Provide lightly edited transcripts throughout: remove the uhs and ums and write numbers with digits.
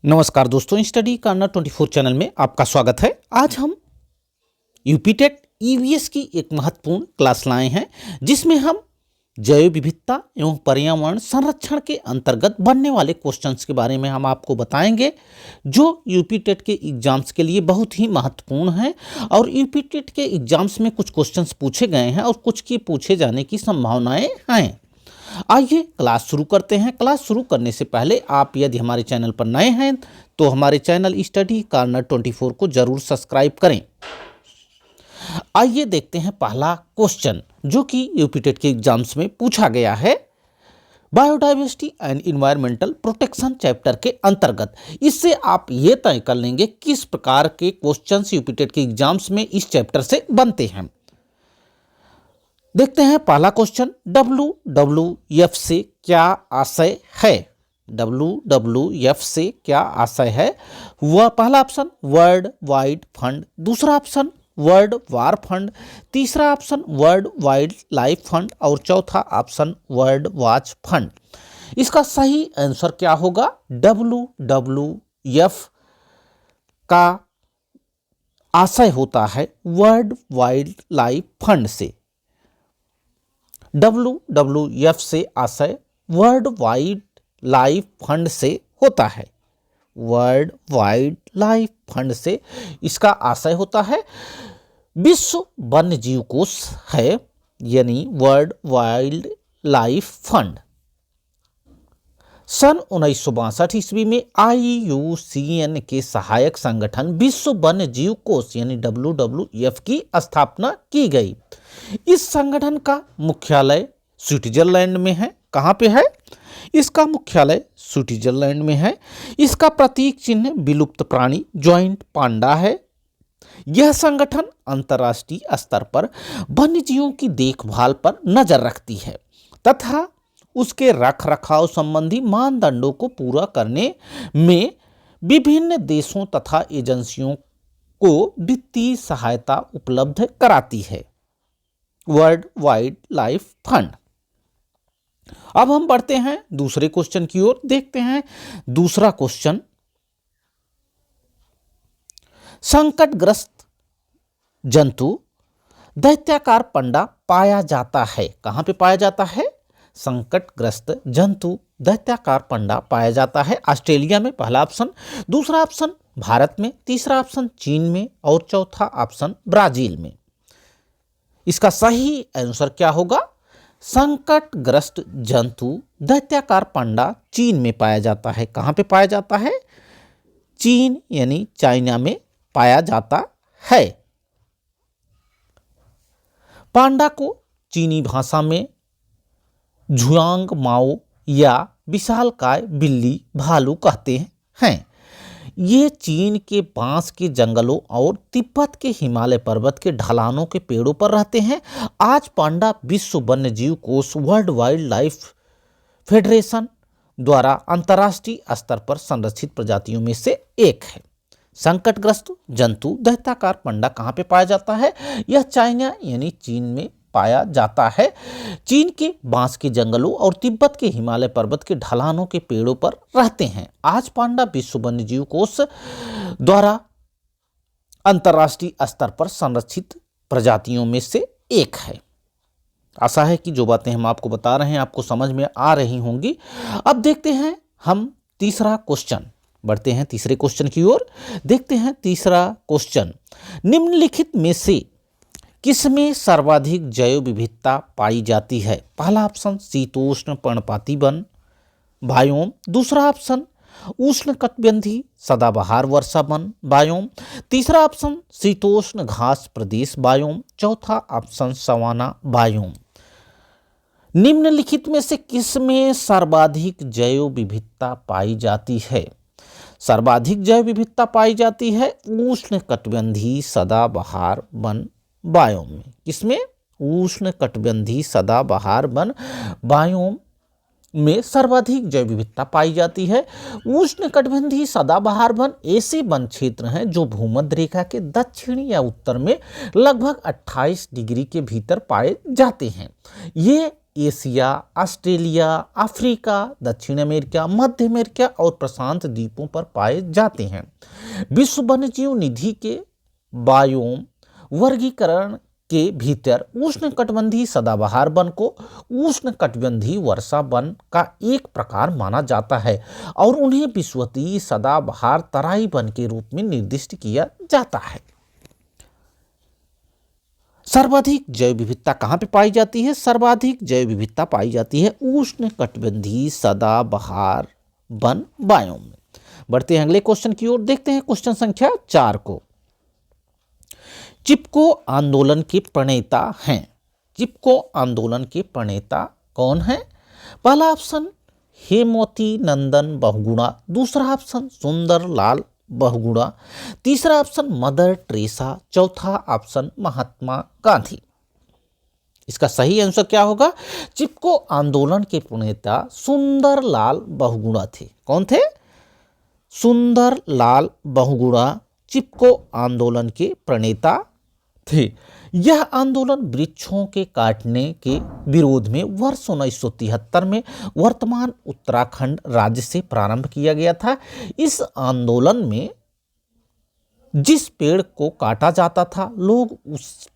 नमस्कार दोस्तों, study corner 24 channel में आपका स्वागत है। आज हम यूपी टेट ईवीएस की एक महत्वपूर्ण क्लास लाए हैं जिसमें हम जैव विविधता एवं पर्यावरण संरक्षण के अंतर्गत बनने वाले क्वेश्चंस के बारे में हम आपको बताएंगे जो यूपी टेट के एग्जाम्स के लिए बहुत ही महत्वपूर्ण हैं। और यूपी टेट के एग्जाम्स में कुछ क्वेश्चंस पूछे गए हैं और कुछ की पूछे जाने की संभावनाएं हैं। आइए क्लास शुरू करते हैं। क्लास शुरू करने से पहले आप यदि हमारे चैनल पर नए हैं तो हमारे चैनल स्टडी कार्नर 24 को जरूर सब्सक्राइब करें। आइए देखते हैं पहला क्वेश्चन जो कि यूपी टेट के एग्जाम्स में पूछा गया है। Biodiversity and environmental protection chapter के अंतर्गत इससे आप ये तय कर लेंगे किस प्रकार के क्वेश्चंस यूपी टेट के एग्जाम्स में इस चैप्टर से बनते हैं। देखते हैं पहला क्वेश्चन, WWF से क्या आशय है। WWF से क्या आशय है? वह पहला ऑप्शन वर्ल्ड वाइड फंड, दूसरा ऑप्शन वर्ल्ड वार फंड, तीसरा option world wild life fund और चौथा ऑप्शन वर्ल्ड वॉच फंड। इसका सही आंसर क्या होगा? WWF का आशय होता है वर्ल्ड वाइल्ड लाइफ फंड से। WWF से आशय वर्ल्ड वाइड लाइफ फंड से होता है। वर्ल्ड वाइड लाइफ फंड से इसका आशय होता है। विश्व वन्य जीव कोष है यानी वर्ल्ड वाइल्ड लाइफ फंड। सन 1962 ईस्वी में IUCN के सहायक संगठन विश्व वन्य जीव कोष यानी WWF की स्थापना की गई। इस संगठन का मुख्यालय स्विट्जरलैंड में है। कहाँ पे है? इसका मुख्यालय स्विट्जरलैंड में है। इसका प्रतीक चिन्ह विलुप्त प्राणी जॉइंट पांडा है। यह संगठन अंतर्राष्ट्रीय स्तर पर वन्य जीवों की देखभाल पर नजर रखती है तथा उसके रखरखाव संबंधी मानदंडों को पूरा करने में विभिन्न देशों तथा एजेंसियों को वित्तीय सहायता उपलब्ध कराती है। World wide life fund. अब हम बढ़ते हैं दूसरे क्वेश्चन की ओर। देखते हैं दूसरा क्वेश्चन, संकटग्रस्त जंतु दैत्याकार पंडा पाया जाता है। कहां पे पाया जाता है? संकटग्रस्त जंतु दैत्याकार पंडा पाया जाता है ऑस्ट्रेलिया में, पहला ऑप्शन, दूसरा ऑप्शन भारत में, तीसरा ऑप्शन चीन में और चौथा ऑप्शन ब्राजील में। इसका सही आंसर क्या होगा? संकटग्रस्त जंतु दैत्याकार पंडा चीन में पाया जाता है। कहां पे पाया जाता है? चीन यानी चाइना में पाया जाता है। पांडा को चीनी भाषा में झुआंग माओ या विशालकाय बिल्ली भालू कहते हैं। ये चीन के बांस के जंगलों और तिब्बत के हिमालय पर्वत के ढलानों के पेड़ों पर रहते हैं। आज पांडा विश्व वन्य जीव कोष वर्ल्ड वाइल्ड लाइफ फेडरेशन द्वारा अंतर्राष्ट्रीय स्तर पर संरक्षित प्रजातियों में से एक है। संकटग्रस्त जंतु दैत्याकार पंडा कहाँ पे पाया जाता है? यह चाइना यानी चीन में पाया जाता है। चीन के बांस के जंगलों और तिब्बत के हिमालय पर्वत के ढलानों के पेड़ों पर रहते हैं। आज पांडा विश्व वन्य जीव कोष द्वारा अंतर्राष्ट्रीय स्तर पर संरक्षित प्रजातियों में से एक है। आशा है कि जो बातें हम आपको बता रहे हैं आपको समझ में आ रही होंगी। अब देखते हैं हम तीसरा क्वेश्चन, बढ़ते हैं तीसरे क्वेश्चन की ओर। देखते हैं तीसरा क्वेश्चन, निम्नलिखित में से किसमें सर्वाधिक जैव विविधता पाई जाती है? पहला ऑप्शन शीतोष्ण पर्णपाती वन बायोम, दूसरा ऑप्शन उष्णकटिबंधीय सदाबहार वर्षा वन बायोम, तीसरा ऑप्शन शीतोष्ण घास प्रदेश बायोम, चौथा ऑप्शन सवाना बायोम। निम्नलिखित में से किसमें सर्वाधिक जैव विविधता पाई जाती है? सर्वाधिक जैव विविधता पाई जाती है उष्णकटिबंधीय सदाबहार वन बायोम में। किसमें? उष्णकटिबंधीय सदाबहार वन बायोम में सर्वाधिक जैव विविधता पाई जाती है। उष्णकटिबंधीय सदाबहार वन ऐसे वन क्षेत्र हैं जो भूमध्य रेखा के दक्षिण या उत्तर में लगभग 28 डिग्री के भीतर पाए जाते हैं। ये एशिया, ऑस्ट्रेलिया, अफ्रीका, दक्षिण अमेरिका, मध्य अमेरिका और प्रशांत द्वीपों पर पाए जाते हैं। विश्व वन्यजीव निधि के बायोम वर्गीकरण के भीतर उष्णकटिबंधीय सदाबहार वन को उष्णकटिबंधीय वर्षा वन का एक प्रकार माना जाता है और उन्हें विषुवतीय सदाबहार तराई वन के रूप में निर्दिष्ट किया जाता है। सर्वाधिक जैव विविधता कहाँ पे पाई जाती है? सर्वाधिक जैव विविधता पाई जाती है उष्णकटिबंधीय सदाबहार वन बायोम में। बढ़ते हैं अगले क्वेश्चन की ओर, देखते हैं क्वेश्चन संख्या 4 को। चिपको आंदोलन के प्रणेता हैं। चिपको आंदोलन के प्रणेता कौन है? पहला ऑप्शन हेमवती नंदन बहुगुणा, दूसरा ऑप्शन सुंदरलाल बहुगुणा, तीसरा ऑप्शन मदर टेरेसा, चौथा ऑप्शन महात्मा गांधी। इसका सही आंसर क्या होगा? चिपको आंदोलन के प्रणेता सुंदरलाल बहुगुणा थे। कौन थे? सुंदरलाल बहुगुणा चिपको आंदोलन के प्रणेता थे। यह आंदोलन वृक्षों के काटने के विरोध में वर्ष 1973 में वर्तमान उत्तराखंड राज्य से प्रारंभ किया गया था। इस आंदोलन में जिस पेड़ को काटा जाता था, लोग उस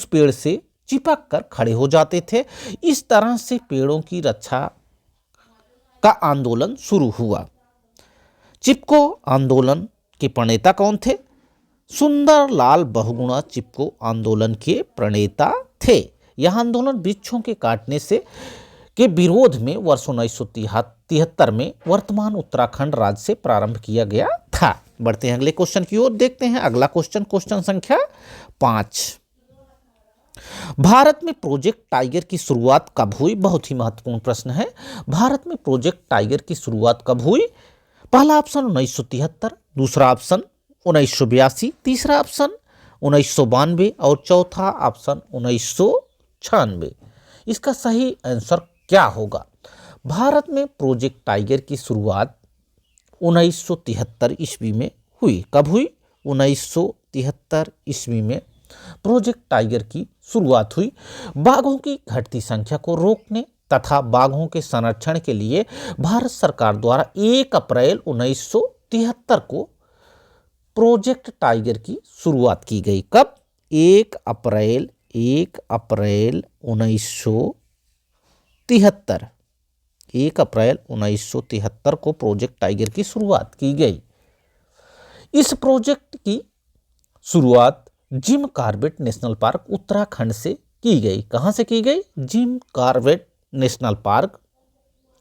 पेड़ से चिपक कर खड़े हो जाते थे। इस तरह से पेड़ों की रक्षा का आंदोलन शुरू हुआ। चिपको आंदोलन के प्रणेता कौन थे? सुंदरलाल बहुगुणा चिपको आंदोलन के प्रणेता थे। यह आंदोलन वृक्षों के काटने के विरोध में वर्ष 1973 में वर्तमान उत्तराखंड राज्य से प्रारंभ किया गया था। बढ़ते हैं अगले क्वेश्चन की ओर, देखते हैं अगला क्वेश्चन, क्वेश्चन संख्या 5। भारत में प्रोजेक्ट टाइगर की शुरुआत कब हुई? बहुत ही महत्वपूर्ण प्रश्न है। भारत में प्रोजेक्ट टाइगर की शुरुआत कब हुई? पहला ऑप्शन 1973, दूसरा ऑप्शन 1982, तीसरा ऑप्शन 1992 और चौथा ऑप्शन 1996। इसका सही आंसर क्या होगा? भारत में प्रोजेक्ट टाइगर की शुरुआत 1973 ईस्वी में हुई। कब हुई? 1973 ईस्वी में प्रोजेक्ट टाइगर की शुरुआत हुई। बाघों की घटती संख्या को रोकने तथा बाघों के संरक्षण के लिए भारत सरकार द्वारा 1 अप्रैल 1973 को प्रोजेक्ट टाइगर की शुरुआत की गई। कब? 1 अप्रैल 1973। 1 अप्रैल 1973 को प्रोजेक्ट टाइगर की शुरुआत की गई। इस प्रोजेक्ट की शुरुआत Jim Corbett national park Uttarakhand से की गई। कहां से की गई? Jim Corbett national park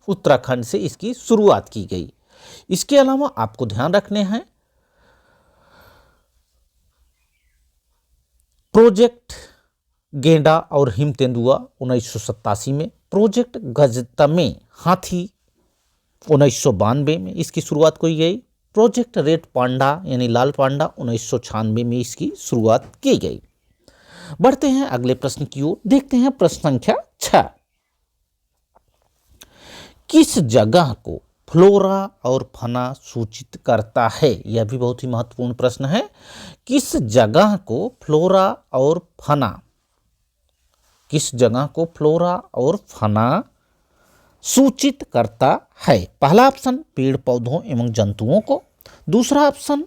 Uttarakhand से इसकी शुरुआत की गई। इसके अलावा आपको ध्यान रखने हैं, प्रोजेक्ट गेंडा और हिम तेंदुआ 1987 में, प्रोजेक्ट गजतमे हाथी 1992 में इसकी शुरुआत की गई, प्रोजेक्ट रेड पांडा यानी लाल पांडा 1996 में इसकी शुरुआत की गई। बढ़ते हैं अगले प्रश्न की ओर, देखते हैं प्रश्न संख्या 6। किस जगह को फ्लोरा और फना सूचित करता है? यह भी बहुत ही महत्वपूर्ण प्रश्न है। किस जगह को फ्लोरा और फना, किस जगह को फ्लोरा और फना सूचित करता है? पहला ऑप्शन पेड़ पौधों एवं जंतुओं को, दूसरा ऑप्शन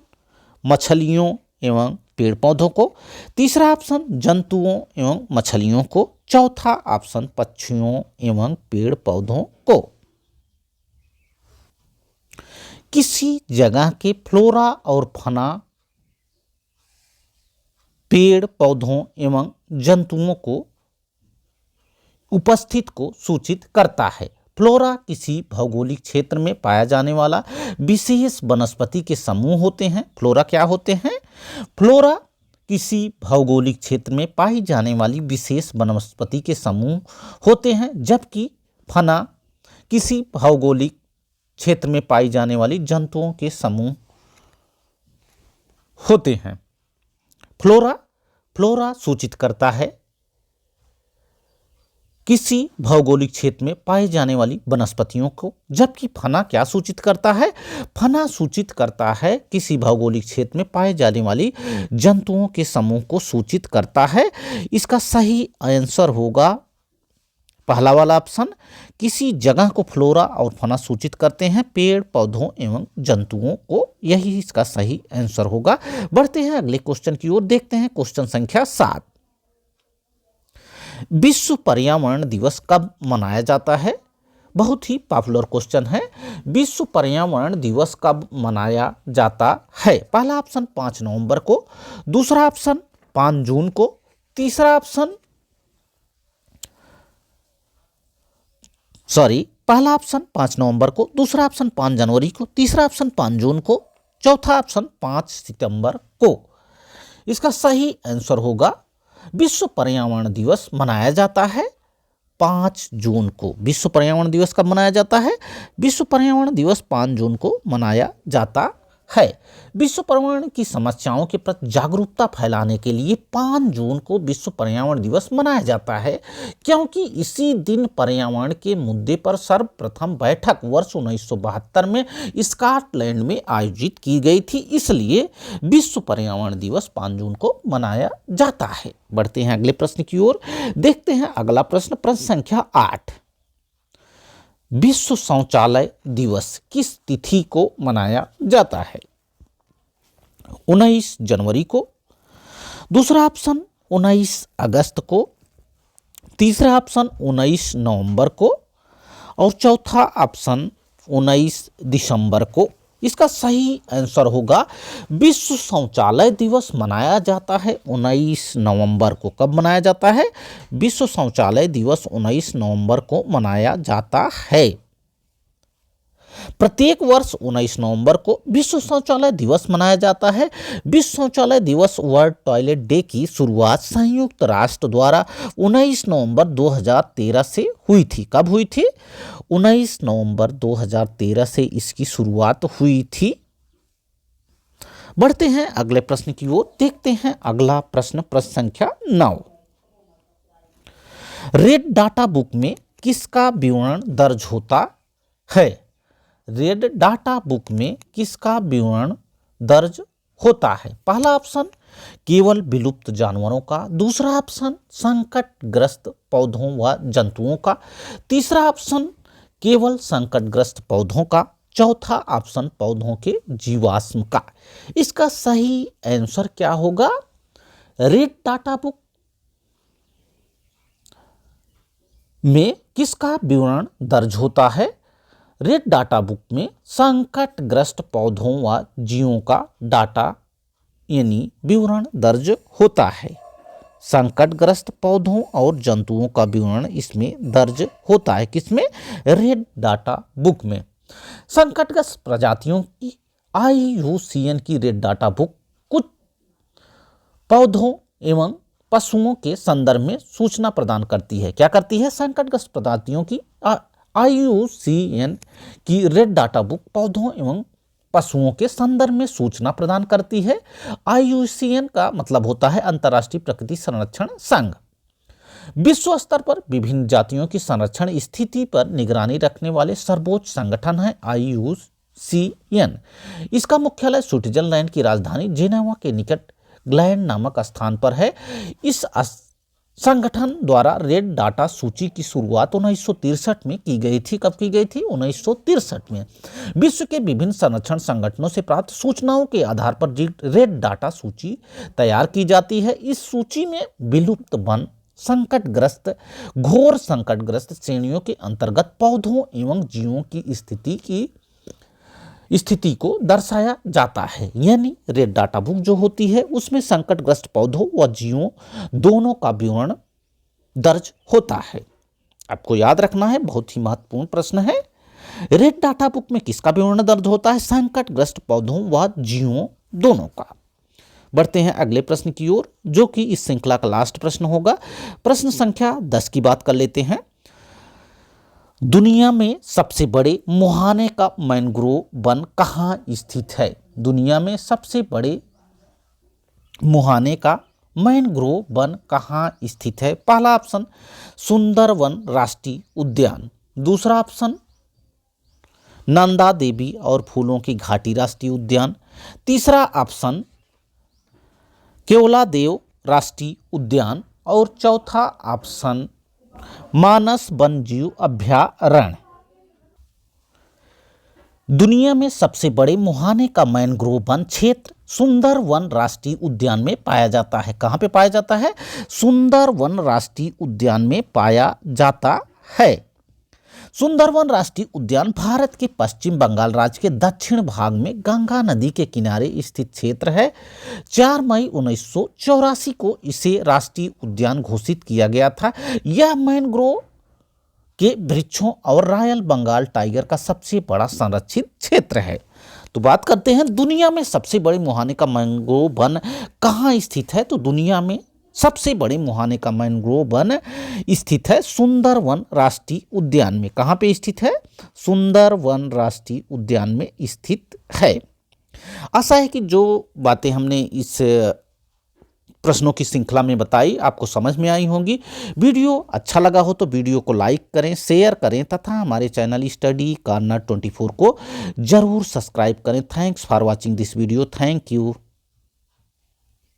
मछलियों एवं पेड़ पौधों को, तीसरा ऑप्शन जंतुओं एवं मछलियों को, चौथा ऑप्शन पक्षियों एवं पेड़ पौधों को। किसी जगह के फ्लोरा और फना पेड़ पौधों एवं जंतुओं को उपस्थित को सूचित करता है। फ्लोरा किसी भौगोलिक क्षेत्र में पाया जाने वाला विशेष वनस्पति के समूह होते हैं। फ्लोरा क्या होते हैं? फ्लोरा किसी भौगोलिक क्षेत्र में पाई जाने वाली विशेष वनस्पति के समूह होते हैं, जबकि फना किसी भौगोलिक क्षेत्र में पाई जाने वाली जंतुओं के समूह होते हैं। फ्लोरा सूचित करता है किसी भौगोलिक क्षेत्र में पाई जाने वाली वनस्पतियों को, जबकि फना क्या सूचित करता है? फना सूचित करता है किसी भौगोलिक क्षेत्र में पाए जाने वाली जंतुओं के समूह को सूचित करता है। इसका सही आंसर होगा पहला वाला ऑप्शन किसी जगह को फ्लोरा और फौना सूचित करते हैं, पेड़ पौधों एवं जंतुओं को, यही इसका सही आंसर होगा। बढ़ते हैं अगले क्वेश्चन की ओर, देखते हैं क्वेश्चन संख्या 7। विश्व पर्यावरण दिवस कब मनाया जाता है? बहुत ही पॉपुलर क्वेश्चन है। विश्व पर्यावरण दिवस कब मनाया जाता है? पहला ऑप्शन 5 नवंबर को, दूसरा ऑप्शन 5 जून को, पहला ऑप्शन 5 नवंबर को, दूसरा ऑप्शन 5 जनवरी को, तीसरा ऑप्शन 5 जून को, चौथा ऑप्शन 5 सितंबर को। इसका सही आंसर होगा विश्व पर्यावरण दिवस मनाया जाता है 5 जून को। विश्व पर्यावरण दिवस कब मनाया जाता है? विश्व पर्यावरण दिवस 5 जून को मनाया जाता है। विश्व पर्यावरण की समस्याओं के प्रति जागरूकता फैलाने के लिए 5 जून को विश्व पर्यावरण दिवस मनाया जाता है, क्योंकि इसी दिन पर्यावरण के मुद्दे पर सर्वप्रथम बैठक वर्ष 1972 में स्कॉटलैंड में आयोजित की गई थी। इसलिए विश्व पर्यावरण दिवस 5 जून को मनाया जाता है। बढ़ते हैं अगले प्रश्न की ओर, देखते हैं अगला प्रश्न, प्रश्न संख्या 8। विश्व शौचालय दिवस किस तिथि को मनाया जाता है? 19 जनवरी को, दूसरा ऑप्शन 19 अगस्त को, तीसरा ऑप्शन 19 नवंबर को और चौथा ऑप्शन 19 दिसंबर को। इसका सही आंसर होगा विश्व शौचालय दिवस मनाया जाता है 19 नवंबर को। कब मनाया जाता है? विश्व शौचालय दिवस 19 नवंबर को मनाया जाता है। प्रत्येक वर्ष 19 नवंबर को विश्व शौचालय दिवस मनाया जाता है। विश्व शौचालय दिवस वर्ल्ड टॉयलेट डे की शुरुआत संयुक्त राष्ट्र द्वारा 19 नवंबर 2013 से हुई थी। कब हुई थी? 19 नवंबर 2013 से इसकी शुरुआत हुई थी। बढ़ते हैं अगले प्रश्न की ओर, देखते हैं अगला प्रश्न, प्रश्न संख्या 9। रेड डाटा बुक में किसका विवरण दर्ज होता है? रेड डाटा बुक में किसका विवरण दर्ज होता है? पहला ऑप्शन केवल विलुप्त जानवरों का, दूसरा ऑप्शन संकटग्रस्त पौधों व जंतुओं का, तीसरा ऑप्शन केवल संकटग्रस्त पौधों का, चौथा ऑप्शन पौधों के जीवाश्म का। इसका सही आंसर क्या होगा? रेड डाटा बुक में किसका विवरण दर्ज होता है? रेड डाटा बुक में संकटग्रस्त पौधों व जीवों का डाटा यानी विवरण दर्ज होता है। संकटग्रस्त पौधों और जंतुओं का विवरण इसमें दर्ज होता है। किसमें? रेड डाटा बुक में। संकटग्रस्त प्रजातियों की IUCN की रेड डाटा बुक कुछ पौधों एवं पशुओं के संदर्भ में सूचना प्रदान करती है। क्या करती है? संकटग्रस्त प्रजातियों की IUCN की रेड डाटा बुक पौधों एवं पशुओं के संदर्भ में सूचना प्रदान करती है। IUCN का मतलब होता है अंतर्राष्ट्रीय प्रकृति संरक्षण संघ। विश्व स्तर पर विभिन्न जातियों की संरक्षण स्थिति पर निगरानी रखने वाले सर्वोच्च संगठन है IUCN। इसका मुख्यालय स्विट्जरलैंड की राजधानी जेनेवा के निकट ग्लैंड नामक स्थान पर है। इस संगठन द्वारा रेड डाटा सूची की शुरुआत 1963 में की गई थी। कब की गई थी? 1963 में। विश्व के विभिन्न संरक्षण संगठनों से प्राप्त सूचनाओं के आधार पर रेड डाटा सूची तैयार की जाती है। इस सूची में विलुप्त वन, संकटग्रस्त, घोर संकटग्रस्त श्रेणियों के अंतर्गत पौधों एवं जीवों की स्थिति को दर्शाया जाता है। यानी रेड डाटा बुक जो होती है उसमें संकटग्रस्त पौधों व जीवों दोनों का विवरण दर्ज होता है। आपको याद रखना है, बहुत ही महत्वपूर्ण प्रश्न है। रेड डाटा बुक में किसका विवरण दर्ज होता है? संकटग्रस्त पौधों व जीवों दोनों का। बढ़ते हैं अगले प्रश्न की ओर, जो कि इस श्रृंखला का लास्ट प्रश्न होगा। प्रश्न संख्या 10 की बात कर लेते हैं। दुनिया में सबसे बड़े मुहाने का मैंग्रोव वन कहाँ स्थित है? दुनिया में सबसे बड़े मुहाने का मैंग्रोव वन कहाँ स्थित है? पहला ऑप्शन सुंदरवन राष्ट्रीय उद्यान, दूसरा ऑप्शन नंदा देवी और फूलों की घाटी राष्ट्रीय उद्यान, तीसरा ऑप्शन केवलादेव राष्ट्रीय उद्यान और चौथा ऑप्शन मानस वन्यजीव अभयारण्य दुनिया में सबसे बड़े मुहाने का मैंग्रोव वन क्षेत्र सुंदरवन राष्ट्रीय उद्यान में पाया जाता है। कहाँ पे पाया जाता है? सुंदरवन राष्ट्रीय उद्यान में पाया जाता है। सुंदरवन राष्ट्रीय उद्यान भारत के पश्चिम बंगाल राज्य के दक्षिण भाग में गंगा नदी के किनारे स्थित क्षेत्र है। 4 मई 1984 को इसे राष्ट्रीय उद्यान घोषित किया गया था। यह मैंग्रोव के वृक्षों और रॉयल बंगाल टाइगर का सबसे बड़ा संरक्षित क्षेत्र है। तो बात करते हैं दुनिया में सबसे बड़े मुहाने का मैंग्रोव वन कहाँ स्थित है। तो दुनिया में सबसे बड़े मुहाने का मैंग्रोव वन स्थित है सुंदरवन राष्ट्रीय उद्यान में। कहाँ पे स्थित है? सुंदरवन राष्ट्रीय उद्यान में स्थित है। आशा है कि जो बातें हमने इस प्रश्नों की श्रृंखला में बताई आपको समझ में आई होंगी। वीडियो अच्छा लगा हो तो वीडियो को लाइक करें, शेयर करें तथा हमारे चैनल स्टडी कॉर्नर 24 को जरूर सब्सक्राइब करें। Thanks for watching this video. Thank you.